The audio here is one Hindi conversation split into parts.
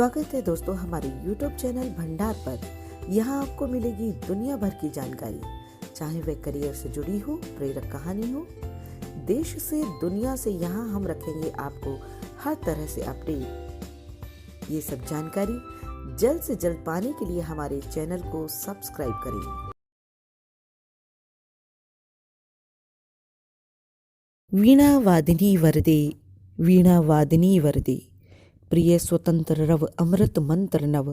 स्वागत है दोस्तों हमारे YouTube चैनल भंडार पर। यहाँ आपको मिलेगी दुनिया भर की जानकारी, चाहे वह करियर से जुड़ी हो, प्रेरक कहानी हो, देश से दुनिया से। यहाँ हम रखेंगे आपको हर तरह से अपडेट। ये सब जानकारी जल्द से जल्द पाने के लिए हमारे चैनल को सब्सक्राइब करें। वीणा वादिनी वरदे, वीणा वादिनी वरदे, प्रिय स्वतंत्र रव अमृत मंत्र नव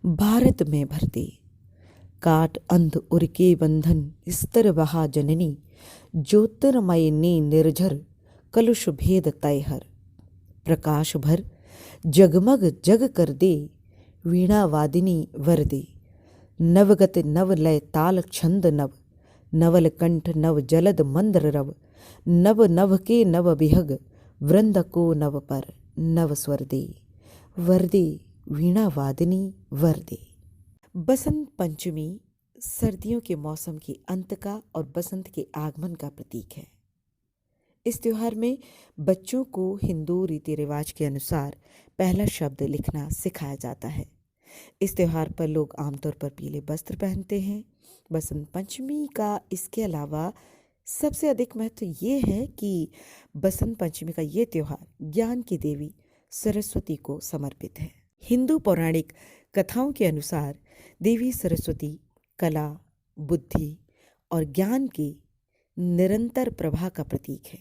भारत में भर दे। काट अंध उर के बंधन स्तर बहा जननी, ज्योतिर्मय ने निर्झर कलुष भेद तय हर। प्रकाश भर जगमग जग कर दे, वीणा वादिनी वरदे। नवगत नव लय ताल छंद नव, नवल कंठ नव जलद मंद्र रव। नव नभ के नव बिहग, वृंद को नव पर नव स्वर दे। वरदे वीणा वादिनी वरदे। बसंत पंचमी सर्दियों के मौसम के अंत का और बसंत के आगमन का प्रतीक है। इस त्योहार में बच्चों को हिंदू रीति रिवाज के अनुसार पहला शब्द लिखना सिखाया जाता है। इस त्योहार पर लोग आमतौर पर पीले वस्त्र पहनते हैं। बसंत पंचमी का इसके अलावा सबसे अधिक महत्व ये है कि बसंत पंचमी का ये त्योहार ज्ञान की देवी सरस्वती को समर्पित है। हिंदू पौराणिक कथाओं के अनुसार देवी सरस्वती कला, बुद्धि और ज्ञान की निरंतर प्रभा का प्रतीक है।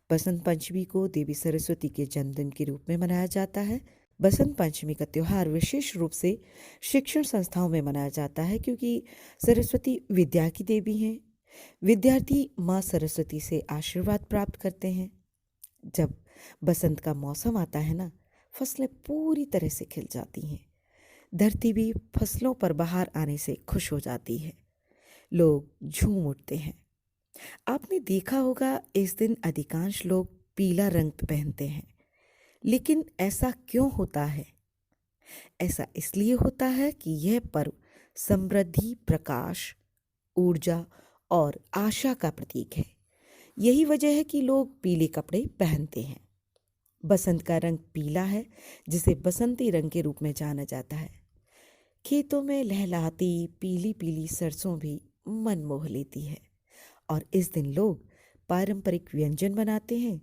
बसंत पंचमी को देवी सरस्वती के जन्मदिन के रूप में मनाया जाता है। बसंत पंचमी का त्योहार विशेष रूप से शिक्षण संस्थाओं में मनाया जाता है क्योंकि सरस्वती विद्या की देवी हैं। विद्यार्थी माँ सरस्वती से आशीर्वाद प्राप्त करते हैं। जब बसंत का मौसम आता है ना, फसलें पूरी तरह से खिल जाती हैं। धरती भी फसलों पर बाहर आने से खुश हो जाती है। लोग झूम उठते हैं। आपने देखा होगा इस दिन अधिकांश लोग पीला रंग पहनते हैं। लेकिन ऐसा क्यों होता है? ऐसा इसलिए होता है कि यह पर्व समृद्धि, प्रकाश, ऊर्जा और आशा का प्रतीक है। यही वजह है कि लोग पीले कपड़े पहनते हैं। बसंत का रंग पीला है, जिसे बसंती रंग के रूप में जाना जाता है। खेतों में लहलहाती पीली पीली सरसों भी मन मोह लेती है और इस दिन लोग पारंपरिक व्यंजन बनाते हैं।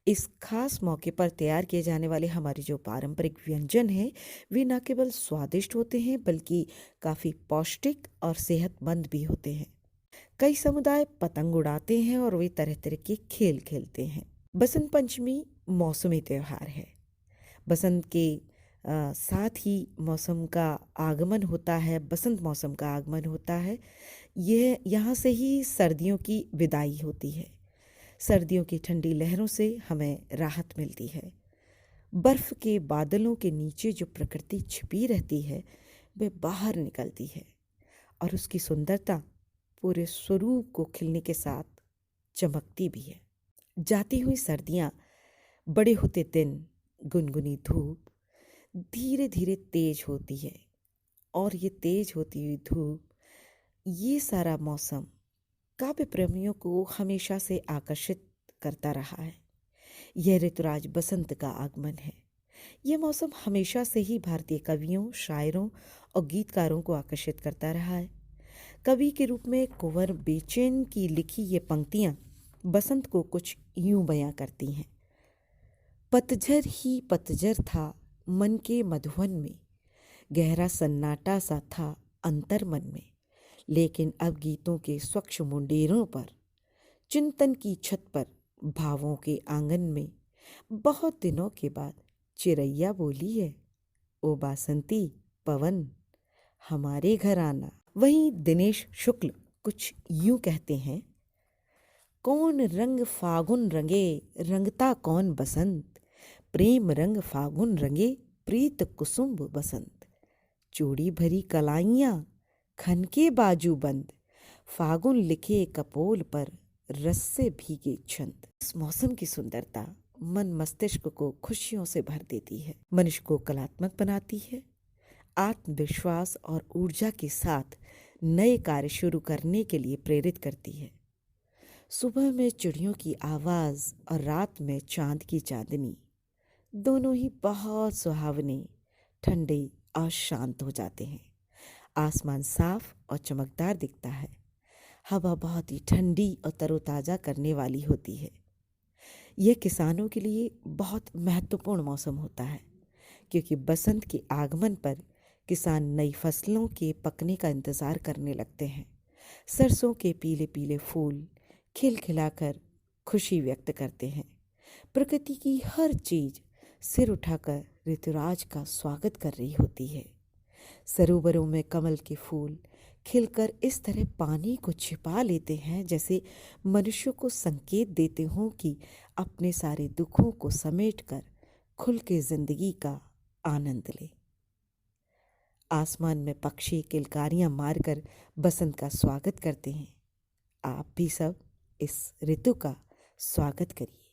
इस खास मौके पर तैयार किए जाने वाले हमारे जो पारंपरिक व्यंजन हैं, वे न केवल स्वादिष्ट होते हैं बल्कि काफ़ी पौष्टिक और सेहतमंद भी होते हैं। कई समुदाय पतंग उड़ाते हैं और वे तरह तरह के खेल खेलते हैं। बसंत पंचमी मौसमी त्यौहार है। बसंत के साथ ही मौसम का आगमन होता है, बसंत मौसम का आगमन होता है। यह यहाँ से ही सर्दियों की विदाई होती है। सर्दियों की ठंडी लहरों से हमें राहत मिलती है। बर्फ के बादलों के नीचे जो प्रकृति छिपी रहती है, वह बाहर निकलती है और उसकी सुंदरता पूरे स्वरूप को खिलने के साथ चमकती भी है। जाती हुई सर्दियाँ, बड़े होते दिन, गुनगुनी धूप धीरे धीरे तेज होती है और ये तेज होती हुई धूप, ये सारा मौसम काव्य प्रेमियों को हमेशा से आकर्षित करता रहा है। यह ऋतुराज बसंत का आगमन है। यह मौसम हमेशा से ही भारतीय कवियों, शायरों और गीतकारों को आकर्षित करता रहा है। कवि के रूप में कुंवर बेचैन की लिखी ये पंक्तियाँ बसंत को कुछ यूं बयां करती हैं। पतझर ही पतझर था मन के मधुवन में, गहरा सन्नाटा सा था अंतर मन में। लेकिन अब गीतों के स्वच्छ मुंडेरों पर, चिंतन की छत पर, भावों के आंगन में, बहुत दिनों के बाद चिरैया बोली है, ओ बासंती पवन हमारे घर आना। वहीं दिनेश शुक्ल कुछ यूं कहते हैं, कौन रंग फागुन रंगे रंगता कौन बसंत, प्रेम रंग फागुन रंगे प्रीत कुसुम्ब बसंत। चूड़ी भरी कलाइयाँ खन के बाजू बंद, फागुन लिखे कपोल पर रस से भीगे छंद। इस मौसम की सुंदरता मन मस्तिष्क को खुशियों से भर देती है, मनुष्य को कलात्मक बनाती है, आत्मविश्वास और ऊर्जा के साथ नए कार्य शुरू करने के लिए प्रेरित करती है। सुबह में चिड़ियों की आवाज़ और रात में चांद की चांदनी, दोनों ही बहुत सुहावने, ठंडे और शांत हो जाते हैं। आसमान साफ और चमकदार दिखता है। हवा बहुत ही ठंडी और तरोताज़ा करने वाली होती है। यह किसानों के लिए बहुत महत्वपूर्ण मौसम होता है, क्योंकि बसंत के आगमन पर किसान नई फसलों के पकने का इंतज़ार करने लगते हैं। सरसों के पीले पीले फूल खिलखिलाकर खुशी व्यक्त करते हैं। प्रकृति की हर चीज सिर उठाकर ऋतुराज का स्वागत कर रही होती है। सरोवरों में कमल के फूल खिलकर इस तरह पानी को छिपा लेते हैं, जैसे मनुष्यों को संकेत देते हों कि अपने सारे दुखों को समेटकर खुल के जिंदगी का आनंद ले। आसमान में पक्षी किलकारियां मारकर बसंत का स्वागत करते हैं। आप भी सब इस ऋतु का स्वागत करिए।